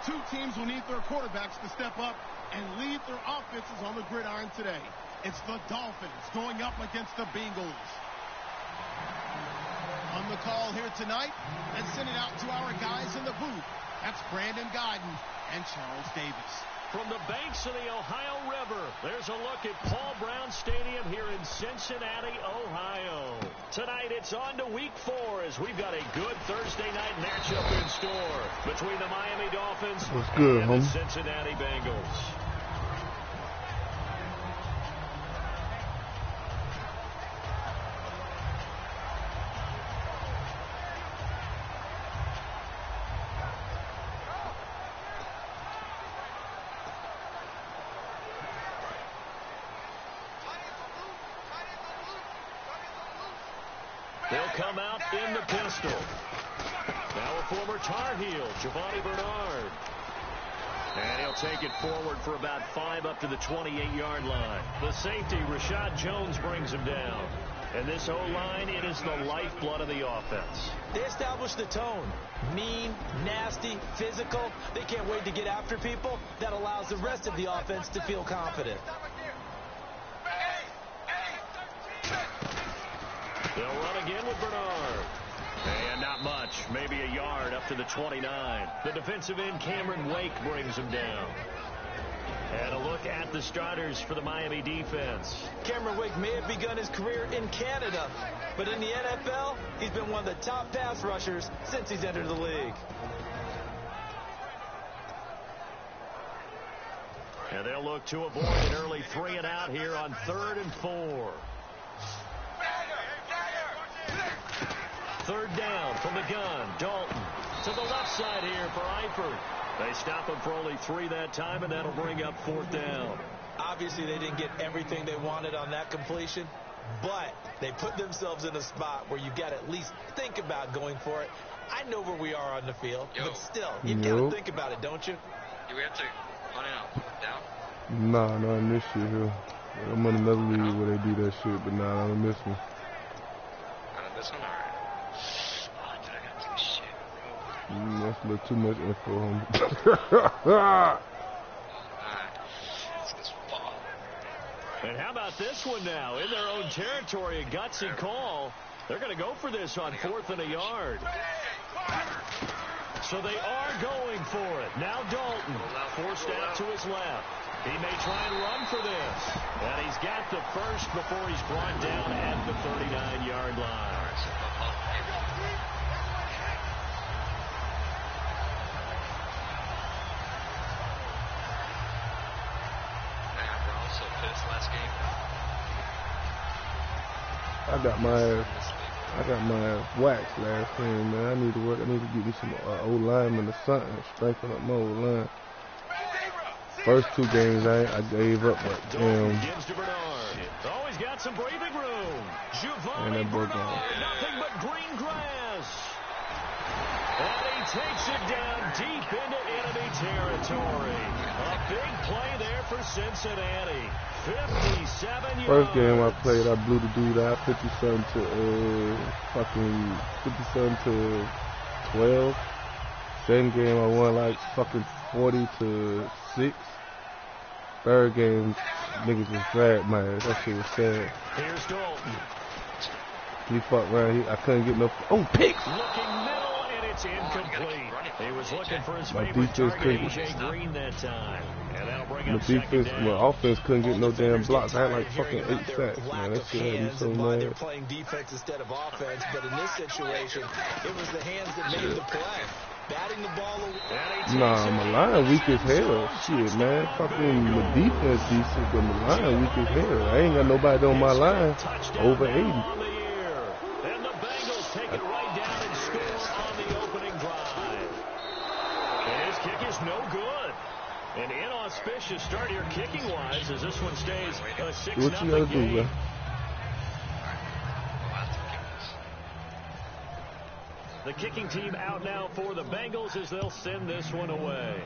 Two teams will need their quarterbacks to step up and lead their offenses on the gridiron today. It's the Dolphins going up against the Bengals. On the call here tonight, and send it out to our guys in the booth. That's Brandon Guyton and Charles Davis. From the banks of the Ohio River, there's a look at Paul Brown Stadium here in Cincinnati, Ohio. Tonight, it's on to Week 4 as we've got a good Thursday night matchup in store between the Miami Dolphins and the Cincinnati Bengals. They'll come out in the pistol. Now a former Tar Heel, Giovanni Bernard. And he'll take it forward for about 5 up to the 28-yard line. The safety, Rashad Jones, brings him down. And this O-line, it is the lifeblood of the offense. They established the tone. Mean, nasty, physical. They can't wait to get after people. That allows the rest of the offense to feel confident. They'll run again with Bernard. And not much. Maybe a yard up to the 29. The defensive end, Cameron Wake, brings him down. And a look at the starters for the Miami defense. Cameron Wake may have begun his career in Canada, but in the NFL, he's been one of the top pass rushers since he's entered the league. And they'll look to avoid an early 3 and out here on 3rd and 4. Third down from the gun. Dalton to the left side here for Eifert. They stop him for only 3 that time, and that'll bring up 4th down. Obviously, they didn't get everything they wanted on that completion, but they put themselves in a spot where you've got to at least think about going for it. I know where we are on the field, but still, you've got to think about it, don't you? Do we have to punt it out? Down? Nah, not in this shit here. I'm in another league where they do that shit, but nah, not in this one. Not in this one? All right. Oh, dude, I got to do shit. That's a little too much info, homie. And how about this one now? In their own territory, a gutsy call. They're going to go for this on 4th and a yard. So they are going for it. Now Dalton forced out to his left. He may try and run for this. And he's got the first before he's brought down at the 39-yard line. I got my ass waxed last game, man. I need to work. I need to get me some old linemen or something. Strengthen up my old line. First 2 games I gave up, but gives to Bernard. Always got some breathing room. Giovanni Bernard, nothing but green grass. And he takes it down deep into enemy territory. A big play there for Cincinnati. 57 yards. First game I played, I blew the dude out 57 to 12. Second game I won like fucking 40-6. Third game, niggas was dragged my ass. That shit was sad. Here's Dalton. He fucked around. I couldn't get no. Oh, pick! Looking middle, and it's incomplete. He was looking for his favorite target, A.J. Green, that time. And that'll bring up second down. My offense couldn't get no damn blocks. I had like fucking 8 sacks, man. That shit had me so mad. They're playing defense instead of offense, but in this situation, it was the hands that made the play. Batting the ball away. Nah, my line weak as hell. Shit, man. Fucking my defense decent, but my line weak as hell. I ain't got nobody on my line over 80. And the Bengals take it right down and score on the opening drive. And his kick is no good. An inauspicious start here kicking-wise as this one stays a 6-0 What you gotta do, bro? The kicking team out now for the Bengals as they'll send this one away.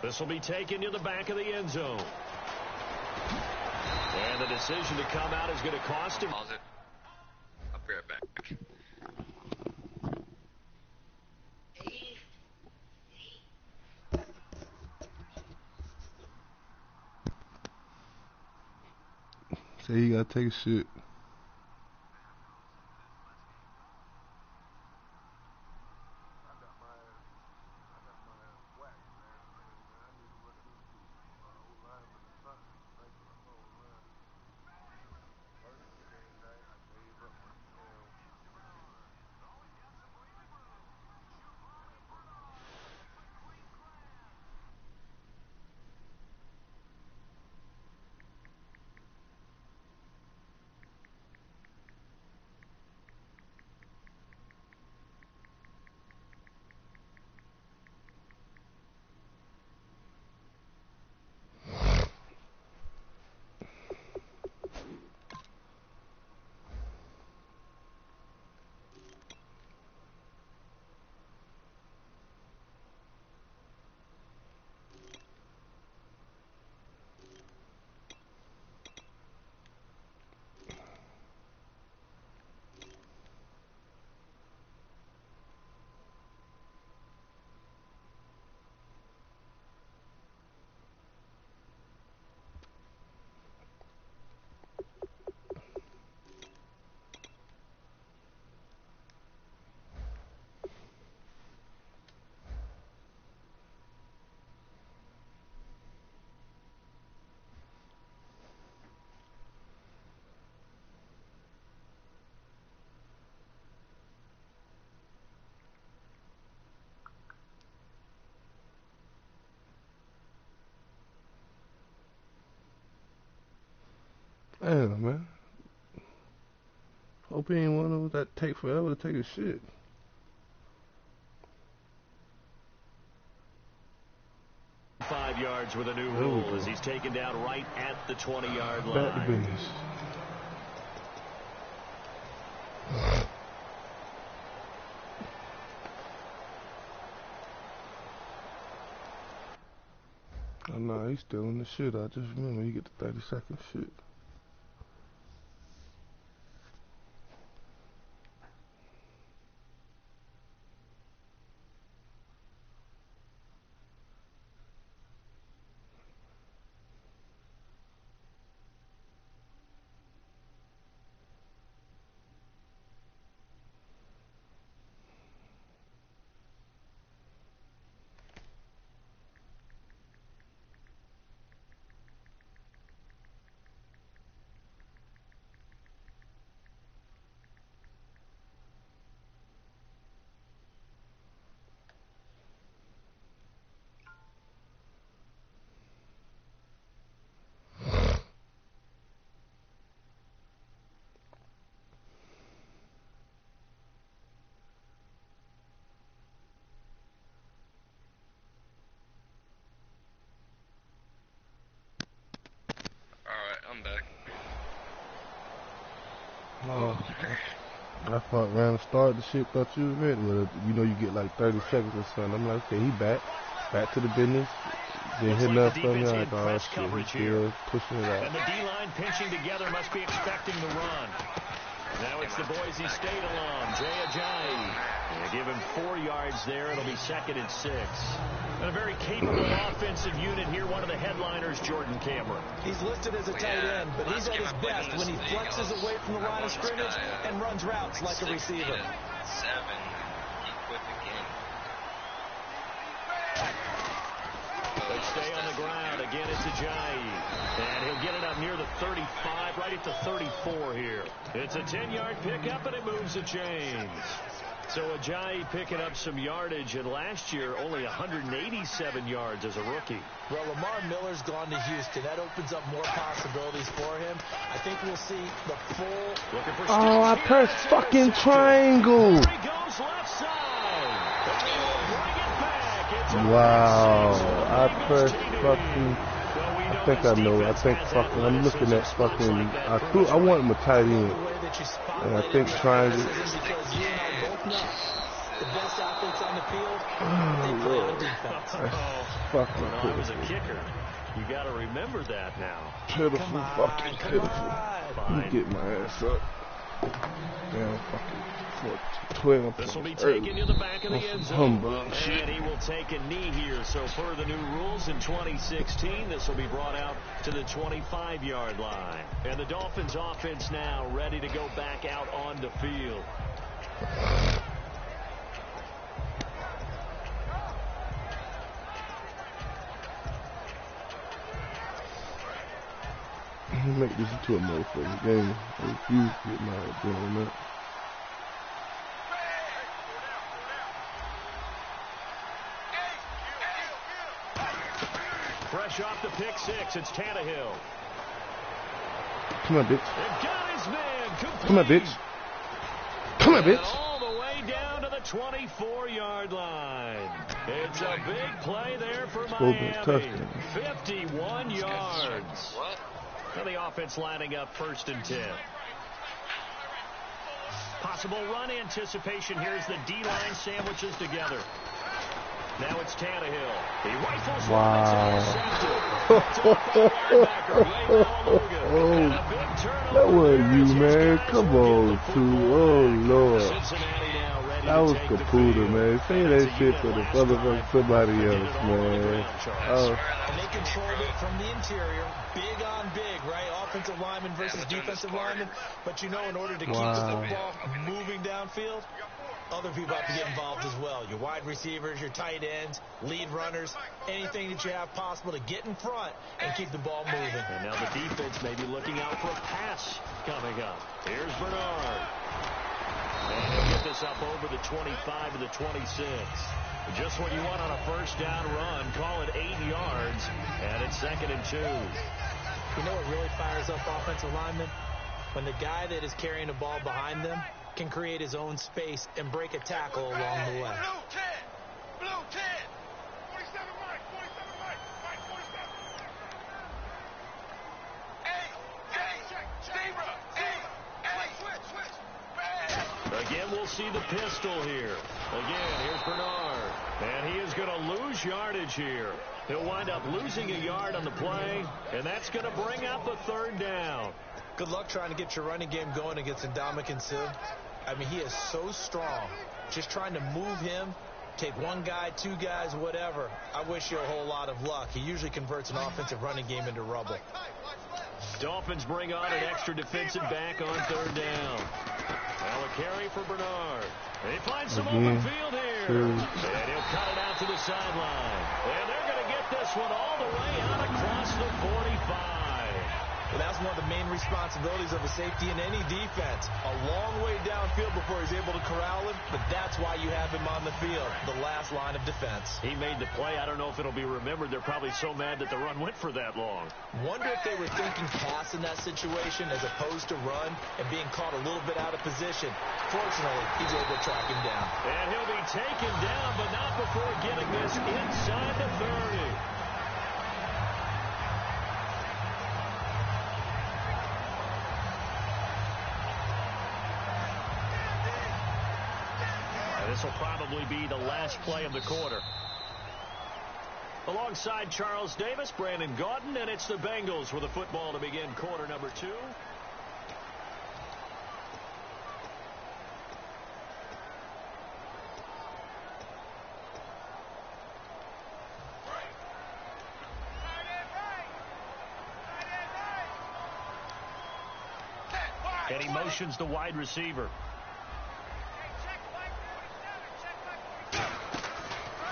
This will be taken to the back of the end zone. And the decision to come out is going to cost him. Pause it. I'll be right back. Say he gotta take a shit. Damn, man. Hope he ain't one of those that take forever to take a shit. Five yards with a new rule as he's taken down right at the 20-yard line. Back to business. Oh, nah, he's still in the shit. I just remember he get the 30-second shit. I'm back. Oh, I thought around the start the shit thought you was ready. Well, you know you get like 30 seconds or something. I'm like, okay, he back to the business. Then hit enough from me. Like, oh shit, he's still pushing it out. And the D-line pinching together must be expecting the run. Now it's the Boise State alum, Jay Ajayi. They give him 4 yards there. It'll be 2nd and 6. And a very capable offensive unit here. One of the headliners, Jordan Cameron. He's listed as a tight end, but he's at his best when he flexes away from the line of scrimmage and runs routes like a receiver. 7. He quit the game. They stay on the ground. Again, it's Ajayi. And he'll get it up near the 35, right at the 34 here. It's a 10-yard pickup, and it moves the chains. So Ajayi picking up some yardage, and last year only 187 yards as a rookie. Well, Lamar Miller's gone to Houston. That opens up more possibilities for him. I think we'll see the full... Oh, I pressed fucking triangle. There he goes left side. Bring it back. Wow, I pressed fucking... I think I know. I think fucking... I'm looking at fucking... I want him a tight end. And I think triangle... The best athletes on the field, they play on defense. Fucking When I was a kicker, you got to remember that now. Pitiful, fucking pitiful. Let me get my ass up. Damn, fucking 12. This will be taken to the back of the end zone. Shit. And he will take a knee here. So per the new rules in 2016, this will be brought out to the 25-yard line. And the Dolphins offense now ready to go back out on the field. Make this into a motherfucking game. I refuse to get my head doing that. Fresh off the pick six, it's Tannehill. Come on, bitch. They've got his man. Complete. Come on, bitch. Come on, bitch. And all the way down to the 24-yard line. It's a big play there for Miami. 51 yards. What? Now the offense lining up 1st and 10. Possible run anticipation here as the D-line sandwiches together. Now it's Tannehill. He rifles one. It's Oh, that was you, man. Come on, too. Oh, Lord. That was Caputa, man. Say that shit for the motherfucker somebody else, man. Oh. And they controlled it from the interior. Big on big, right? Offensive lineman versus defensive lineman. But you know, in order to keep the football moving downfield, other people have to get involved as well. Your wide receivers, your tight ends, lead runners, anything that you have possible to get in front and keep the ball moving. And now the defense may be looking out for a pass coming up. Here's Bernard. And he'll get this up over the 25 to the 26. Just what you want on a first down run. Call it 8 yards. And it's 2nd and 2. You know what really fires up offensive linemen? When the guy that is carrying the ball behind them can create his own space and break a tackle along the way. Blue 10. 47 Mike. 47 Mike. Mike 47. Again, we'll see the pistol here. Again, here's Bernard. And he is going to lose yardage here. He'll wind up losing a yard on the play, and that's going to bring up a 3rd down. Good luck trying to get your running game going against Ndamukong Suh. I mean, he is so strong. Just trying to move him, take one guy, 2 guys, whatever. I wish you a whole lot of luck. He usually converts an offensive running game into rubble. Dolphins bring on an extra defensive back on 3rd down. Now a carry for Bernard. He finds some open field here. And he'll cut it out to the sideline. And they're going to get this one all the way out across the 45. Well, that's one of the main responsibilities of a safety in any defense. A long way downfield before he's able to corral him, but that's why you have him on the field, the last line of defense. He made the play. I don't know if it'll be remembered. They're probably so mad that the run went for that long. Wonder if they were thinking pass in that situation as opposed to run and being caught a little bit out of position. Fortunately, he's able to track him down. And he'll be taken down, but not before getting this inside the 30. This will probably be the last play of the quarter. Alongside Charles Davis, Brandon Gaudin, and it's the Bengals with the football to begin quarter number 2. And he motions the wide receiver.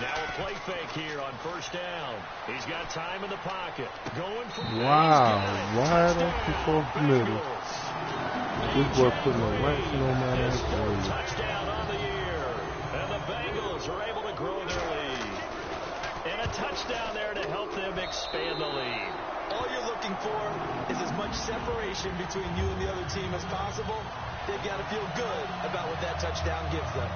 Now a play fake here on 1st down. He's got time in the pocket. Going for wide open across the middle. This boy putting a ransom on my ass. Touchdown on the year. And the Bengals are able to grow their lead. And a touchdown there to help them expand the lead. All you're looking for is as much separation between you and the other team as possible. They've got to feel good about what that touchdown gives them.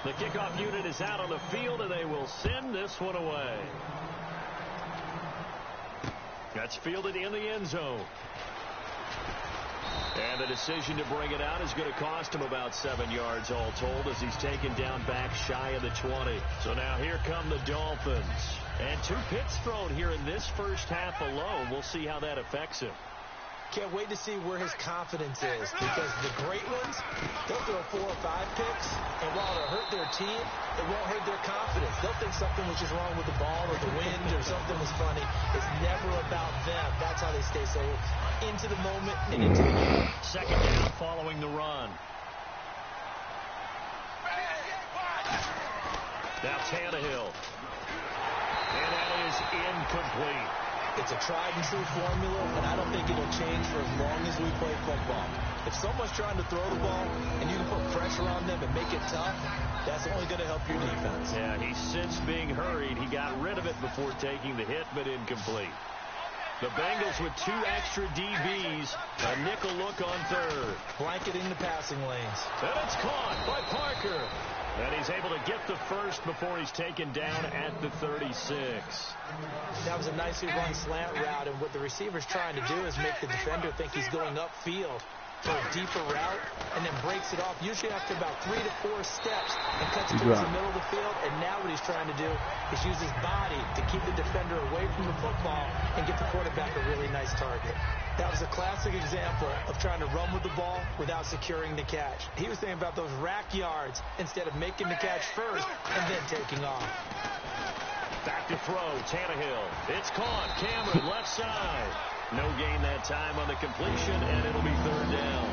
The kickoff unit is out on the field, and they will send this one away. That's fielded in the end zone. And the decision to bring it out is going to cost him about 7 yards all told as he's taken down back shy of the 20. So now here come the Dolphins. And 2 picks thrown here in this first half alone. We'll see how that affects him. Can't wait to see where his confidence is, because the great ones, they'll throw 4 or 5 picks, and while it'll hurt their team, it won't hurt their confidence. They'll think something was just wrong with the ball or the wind or something was funny. It's never about them. That's how they stay so into the moment and into the game. Second down following the run. Now Tannehill. And that is incomplete. It's a tried-and-true formula, and I don't think it'll change for as long as we play football. If someone's trying to throw the ball and you can put pressure on them and make it tough, that's only going to help your defense. Yeah, he's since being hurried. He got rid of it before taking the hit, but incomplete. The Bengals with 2 extra DBs, a nickel look on third. Blanketing the passing lanes. And it's caught by Parker. And he's able to get the first before he's taken down at the 36. That was a nicely run slant route, and what the receiver's trying to do is make the defender think he's going upfield for a deeper route, and then breaks it off, usually after about 3 to 4 steps, and cuts towards the middle of the field. And now what he's trying to do is use his body to keep the defender away from the football and get the quarterback a really nice target. That was a classic example of trying to run with the ball without securing the catch. He was thinking about those rack yards instead of making the catch first and then taking off. Back to throw, Tannehill. It's caught. Cameron, left side. No gain that time on the completion, and it'll be third down.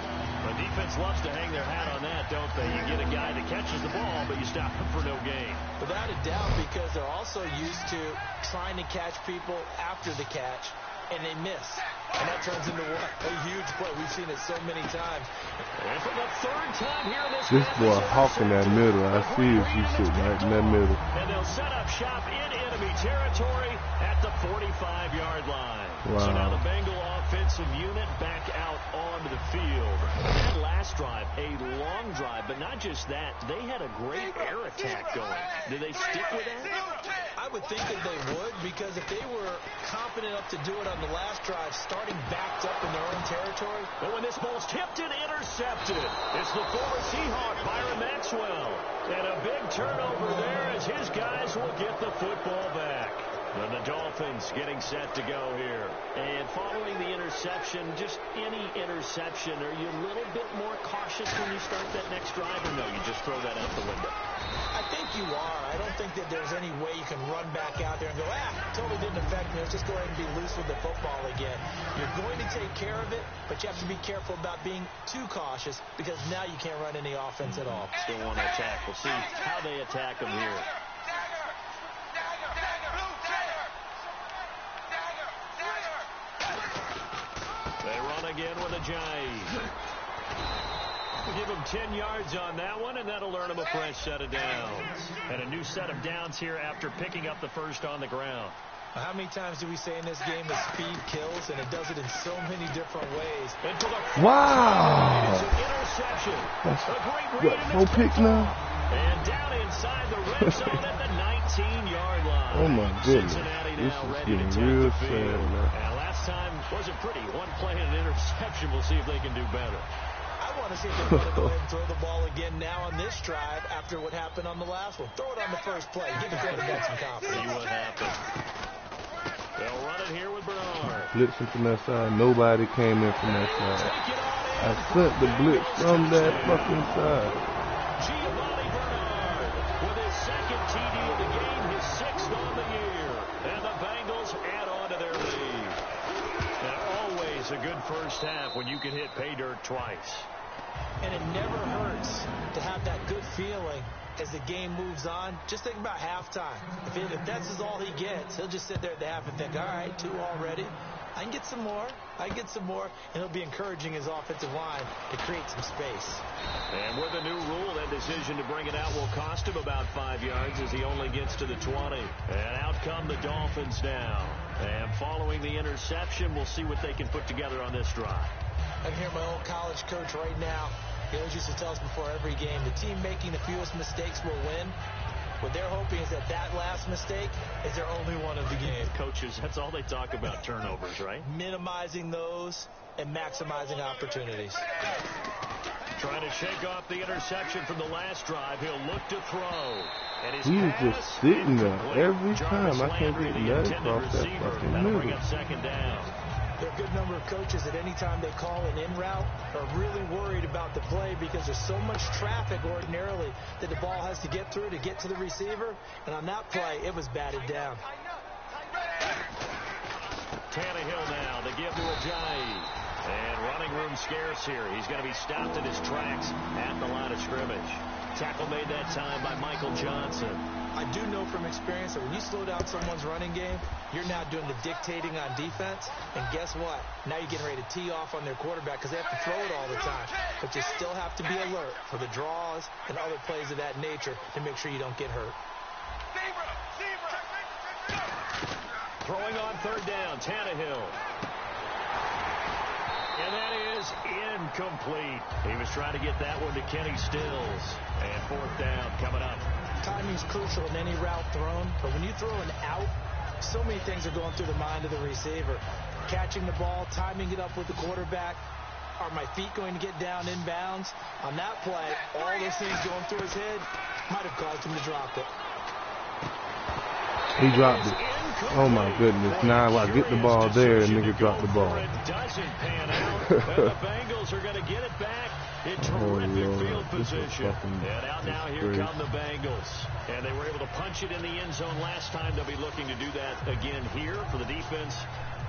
The defense loves to hang their hat on that, don't they? You get a guy that catches the ball, but you stop him for no gain. Without a doubt, because they're also used to trying to catch people after the catch, and they miss. And that turns into what? A huge play. We've seen it so many times. And for the third time here in this boy hawking that middle. I see if he's sitting right in that middle. And they'll set up shop in enemy territory at the 45-yard line. Wow. So now the Bengal offensive unit back out onto the field. That last drive, a long drive, but not just that. They had a great air attack going. Did they stick with that? I would think that they would, because if they were confident enough to do it on the last drive, starting backed up in their own territory. But when this ball's tipped and intercepted, it's the former Seahawk, Byron Maxwell. And a big turnover there as his guys will get the football back. And the Dolphins getting set to go here. And following the interception, just any interception, are you a little bit more cautious when you start that next drive, or no, you just throw that out the window? I think you are. I don't think that there's any way you can run back out there and go, totally didn't affect me. Let's just go ahead and be loose with the football again. You're going to take care of it, but you have to be careful about being too cautious, because now you can't run any offense at all. Still want to attack. We'll see how they attack them here. They run again with a jive. Give them 10 yards on that one, and that'll earn them a fresh set of downs. And a new set of downs here after picking up the first on the ground. How many times do we say in this game that speed kills, and it does it in so many different ways? Wow! Interception. That's, what, 4 picks now? And down inside the red zone at the 19-yard line. Oh, my goodness. Cincinnati This now is ready to getting real take the sad, field. man. And last time wasn't pretty. One play and an interception. We'll see if they can do better. I want to see if they want to go ahead and throw the ball again now on this drive after what happened on the last one. Throw it on the first play. Give the quarterback some confidence. See what happens. They'll run it here with Bernard. Blitzing from that side. Nobody came in from that side. I sent the blitz from that fucking side. Giovanni Bernard with his second TD of the game, his 6th on the year. And the Bengals add on to their lead. And always a good first half when you can hit pay dirt twice. And it never hurts to have that good feeling as the game moves on. Just think about halftime. If that's all he gets, he'll just sit there at the half and think, all right, 2 already. I can get some more. And he'll be encouraging his offensive line to create some space. And with a new rule, that decision to bring it out will cost him about 5 yards as he only gets to the 20. And out come the Dolphins now. And following the interception, we'll see what they can put together on this drive. I can hear my old college coach right now. He always used to tell us before every game, the team making the fewest mistakes will win. What they're hoping is that last mistake is their only one of the game. Coaches, that's all they talk about, turnovers, right? Minimizing those and maximizing opportunities. Trying to shake off the interception from the last drive. He'll look to throw. And his He's just sitting there every time. I can't get nothing across that fucking middle. Bring up second down. There are a good number of coaches that any time they call an in route are really worried about the play because there's so much traffic ordinarily that the ball has to get through to get to the receiver. And on that play, it was batted down. Tannehill now to give to Ajayi. And running room scarce here. He's going to be stopped in his tracks at the line of scrimmage. Tackle made that time by Michael Johnson. I do know from experience that when you slow down someone's running game, you're now doing the dictating on defense. And guess what? Now you're getting ready to tee off on their quarterback because they have to throw it all the time. But you still have to be alert for the draws and other plays of that nature to make sure you don't get hurt. Throwing on third down, Tannehill. And that is incomplete. He was trying to get that one to Kenny Stills. And fourth down coming up. Timing's crucial in any route thrown, but when you throw an out, so many things are going through the mind of the receiver. Catching the ball, timing it up with the quarterback. Are my feet going to get down inbounds? On that play, all those things going through his head might have caused him to drop it. He dropped it. Oh my goodness. Now I get the ball there and nigga dropped the ball. It doesn't pan out. The Bengals are going to get it back in terrific field position. And out now, here come the Bengals. And they were able to punch it in the end zone last time. They'll be looking to do that again here for the defense.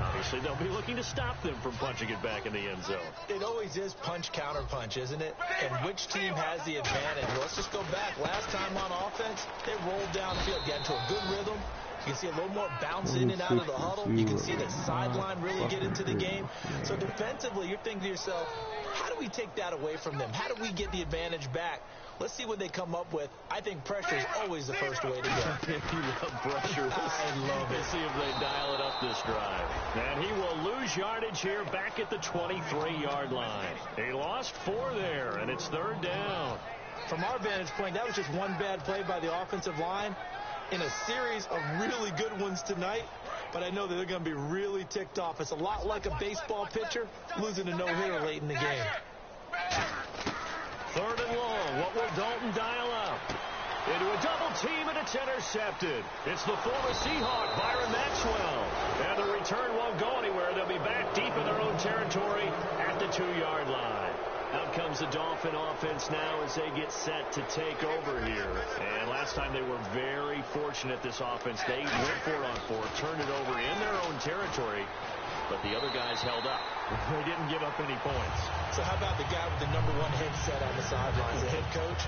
Obviously, they'll be looking to stop them from punching it back in the end zone. It always is punch, counter punch, isn't it? And which team has the advantage? Well, let's just go back. Last time on offense, they rolled downfield, got into a good rhythm. You can see a little more bounce in and out of the huddle. You can see the sideline really get into the game. So defensively, you're thinking to yourself, how do we take that away from them? How do we get the advantage back? Let's see what they come up with. I think pressure is always the first way to go. You love pressure. I love it. Let's see if they dial it up this drive. And he will lose yardage here back at the 23-yard line. He lost 4 there, and it's third down. From our vantage point, that was just one bad play by the offensive line in a series of really good ones tonight, but I know that they're going to be really ticked off. It's a lot like a baseball pitcher losing a no-hitter late in the game. Third and long. What will Dalton dial up? Into a double team, and it's intercepted. It's the former Seahawk, Byron Maxwell. And the return won't go anywhere. They'll be back deep in their own territory at the 2-yard line. Out comes the Dolphin offense now as they get set to take over here. And last time they were very fortunate, this offense. They went 4-on-4, turned it over in their own territory, but the other guys held up. They didn't give up any points. So how about the guy with the number 1 headset on the sidelines, the head coach?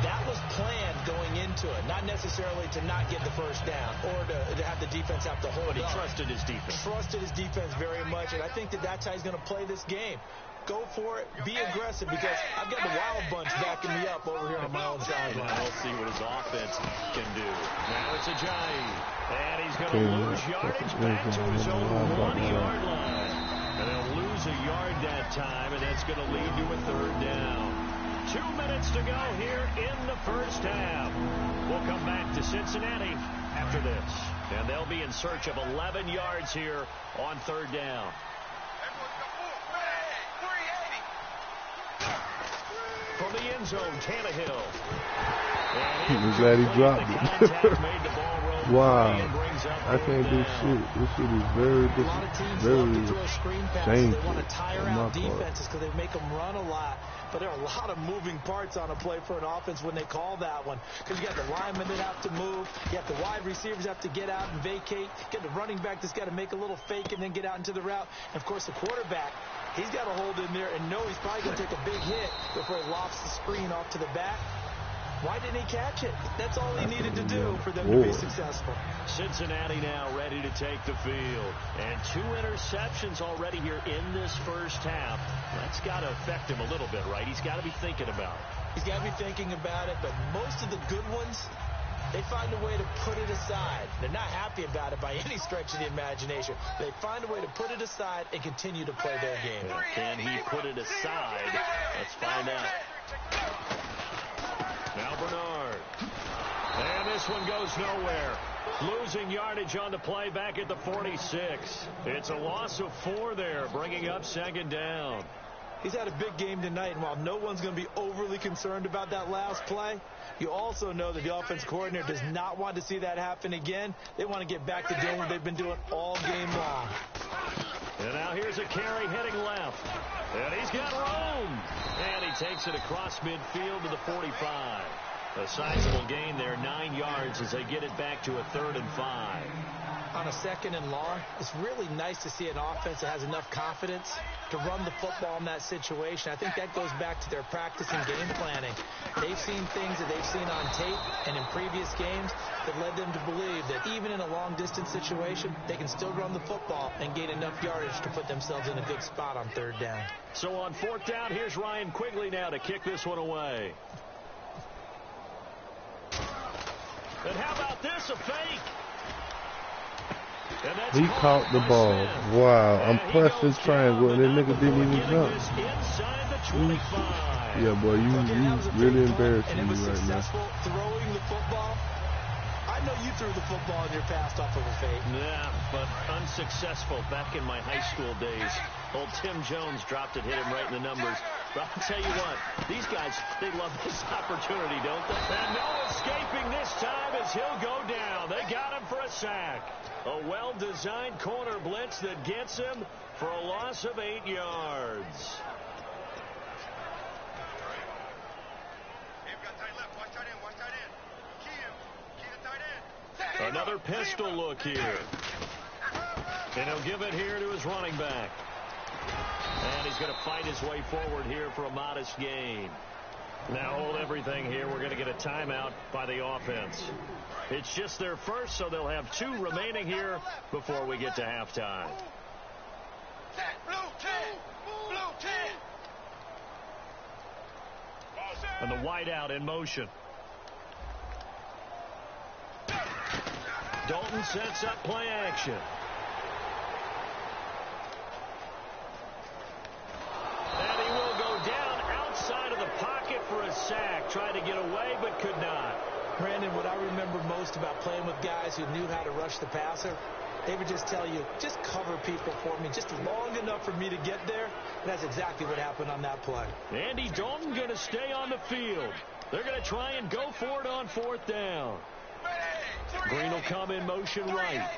That was planned going into it, not necessarily to not get the first down or to have the defense have to hold But he up. trusted his defense. Trusted his defense very much, and I think that that's how he's going to play this game. Go for it. Be aggressive because I've got the Wild Bunch backing me up over here on my own sideline. We'll see what his offense can do. Now it's Ajayi. And he's going to lose yardage back to his own 1-yard line. And they'll lose a yard that time, and that's going to lead to a third down. 2 minutes to go here in the first half. We'll come back to Cincinnati after this. And they'll be in search of 11 yards here on third down. From the end zone, Tannehill. I'm glad he dropped it. Wow. I can't do shit. This shit is very shameful. They want to tire out defenses because they make them run a lot. But there are a lot of moving parts on a play for an offense when they call that one. Because you got the linemen that have to move. You have the wide receivers have to get out and vacate. You got the running back that's got to make a little fake and then get out into the route. And, of course, the quarterback, he's got to hold in there and know he's probably going to take a big hit before he lofts the screen off to the back. Why didn't he catch it? That's all he needed to do for them to be successful. Cincinnati now ready to take the field. And 2 interceptions already here in this first half. That's got to affect him a little bit, right? He's got to be thinking about it. He's got to be thinking about it, but most of the good ones, they find a way to put it aside. They're not happy about it by any stretch of the imagination. They find a way to put it aside and continue to play their game. Can he put it aside? Let's find out. Now Bernard. And this one goes nowhere. Losing yardage on the play back at the 46. It's a loss of 4 there, bringing up second down. He's had a big game tonight, and while no one's going to be overly concerned about that last play, you also know that the offense coordinator does not want to see that happen again. They want to get back to doing what they've been doing all game long. And now here's a carry heading left. And he's got room. And he takes it across midfield to the 45. A sizable gain there, 9 yards as they get it back to a 3rd and 5. On a 2nd and long, it's really nice to see an offense that has enough confidence to run the football in that situation. I think that goes back to their practice and game planning. They've seen things that they've seen on tape and in previous games that led them to believe that even in a long-distance situation, they can still run the football and gain enough yardage to put themselves in a good spot on 3rd down. So on 4th down, here's Ryan Quigley now to kick this one away. And how about this, a fake? He caught the ball. Wow, I'm pressing triangle and that nigga didn't even jump. Yeah, boy, you really embarrassing me right now. Throwing the football. I know you threw the football in your past off of a fake. Yeah, but unsuccessful back in my high school days. Old Tim Jones dropped it, hit him right in the numbers. But I'll tell you what, these guys, they love this opportunity, don't they? And no escaping this time as he'll go down. They got him for a sack. A well-designed corner blitz that gets him for a loss of 8 yards. Another pistol look here. And he'll give it here to his running back. And he's going to fight his way forward here for a modest gain. Now hold everything here. We're going to get a timeout by the offense. It's just their first, so they'll have 2 remaining here before we get to halftime. And the wideout in motion. Dalton sets up play action. And he will go down outside of the pocket for a sack. Tried to get away, but could not. Brandon, what I remember most about playing with guys who knew how to rush the passer, they would just tell you, just cover people for me, just long enough for me to get there. And that's exactly what happened on that play. Andy Dalton going to stay on the field. They're going to try and go for it on 4th down. Green will come in motion right.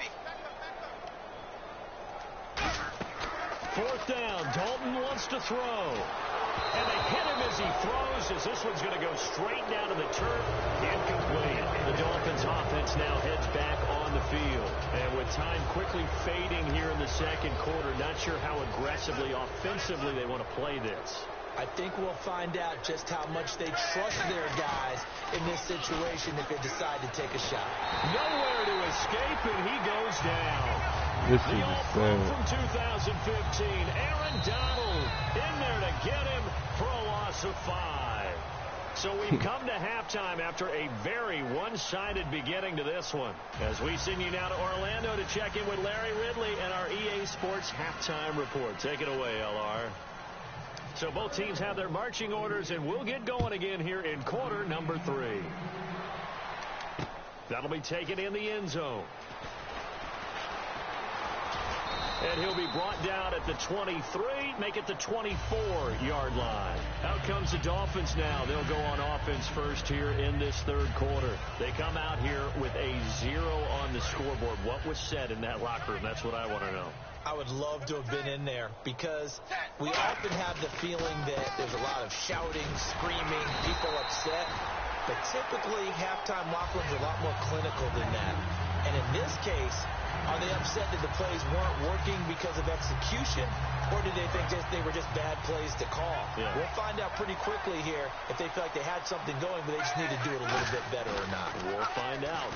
4th down. Dalton wants to throw. And they hit him as he throws, as this one's going to go straight down to the turf. Incomplete. The Dolphins offense now heads back on the field. And with time quickly fading here in the 2nd quarter, not sure how aggressively, offensively they want to play this. I think we'll find out just how much they trust their guys in this situation if they decide to take a shot. Nowhere to escape, and he goes down. This the is All-Pro insane. from 2015, Aaron Donald, in there to get him for a loss of 5. So we've come to halftime after a very one-sided beginning to this one. As we send you now to Orlando to check in with Larry Ridley and our EA Sports halftime report. Take it away, LR. So both teams have their marching orders, and we'll get going again here in quarter number 3. That'll be taken in the end zone. And he'll be brought down at the 23, make it the 24-yard line. Out comes the Dolphins now. They'll go on offense first here in this 3rd quarter. They come out here with a 0 on the scoreboard. What was said in that locker room? That's what I want to know. I would love to have been in there because we often have the feeling that there's a lot of shouting, screaming, people upset. But typically, halftime locker rooms are a lot more clinical than that. And in this case, are they upset that the plays weren't working because of execution? Or do they think they were just bad plays to call? Yeah. We'll find out pretty quickly here if they feel like they had something going, but they just need to do it a little bit better or not. We'll find out.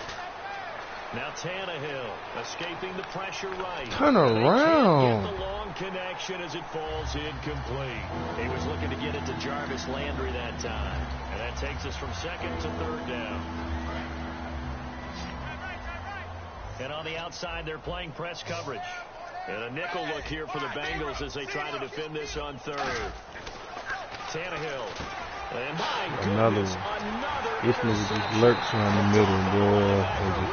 Now Tannehill escaping the pressure right. Turn around. Get the long connection as it falls incomplete. He was looking to get it to Jarvis Landry that time. And that takes us from 2nd to 3rd down. And on the outside, they're playing press coverage. And a nickel look here for the Bengals as they try to defend this on 3rd. Tannehill. And Another one. This nigga just lurks around the middle, boy.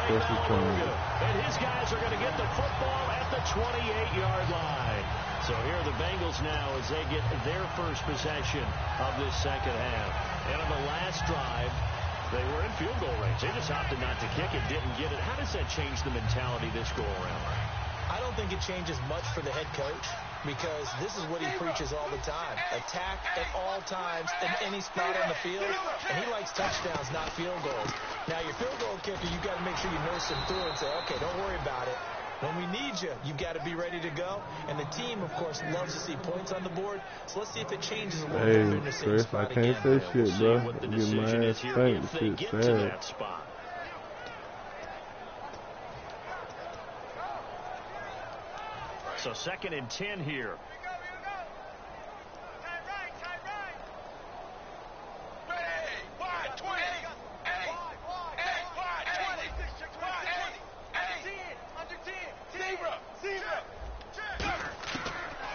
And his guys are going to get the football at the 28-yard line. So here are the Bengals now as they get their first possession of this 2nd half. And on the last drive, they were in field goal range. They just opted not to kick it, didn't get it. How does that change the mentality this go around? I don't think it changes much for the head coach because this is what he preaches all the time. Attack at all times in any spot on the field, and he likes touchdowns, not field goals. Now, your field goal kicker, you've got to make sure you nurse him through and say, okay, don't worry about it. When we need you, you've got to be ready to go. And the team, of course, loves to see points on the board. So let's see if it changes a little bit in the same Chris, spot I can't again. say shit, bro. Get my ass spanked. They Shit get to sad. that spot. So 2nd and 10 here.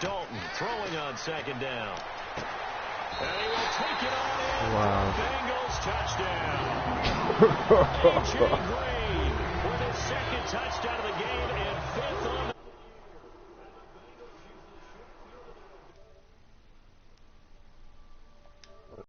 Dalton throwing on 2nd down. And he will take it on in. Wow. Bengals touchdown. A.J. Green with his 2nd touchdown